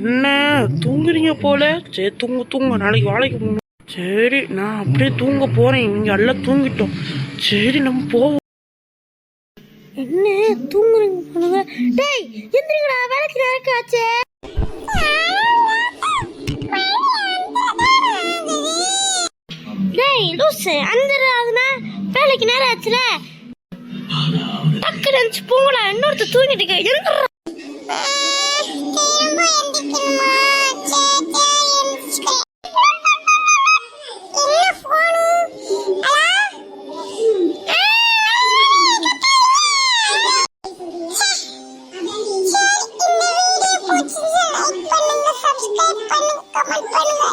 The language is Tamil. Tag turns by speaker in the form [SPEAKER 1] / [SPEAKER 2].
[SPEAKER 1] என்ன தூங்குறீங்க போல? சரி தூங்க தூங்க, நாளைக்கு வேலைக்கு போகணும். சரி நான் அப்படியே தூங்க போறேன், இவங்க எல்லாம் தூங்கிட்டோம். சரி நம்ம போவோம். என்ன தூங்குறீங்க போலுங்க? டேய் எந்திரிங்கடா, வேலைக்கு நேரம் ஆச்சே. டேய் லூசு, அதுனா வேலைக்கு நேரம் ஆச்சுல, டக்கு நினைச்சு போங்கடா. இன்னொருத்த தூங்கிட்டு எந்திர.
[SPEAKER 2] சப்ஸ்கிரைப் பண்ணுங்க, கமெண்ட் பண்ணுங்க.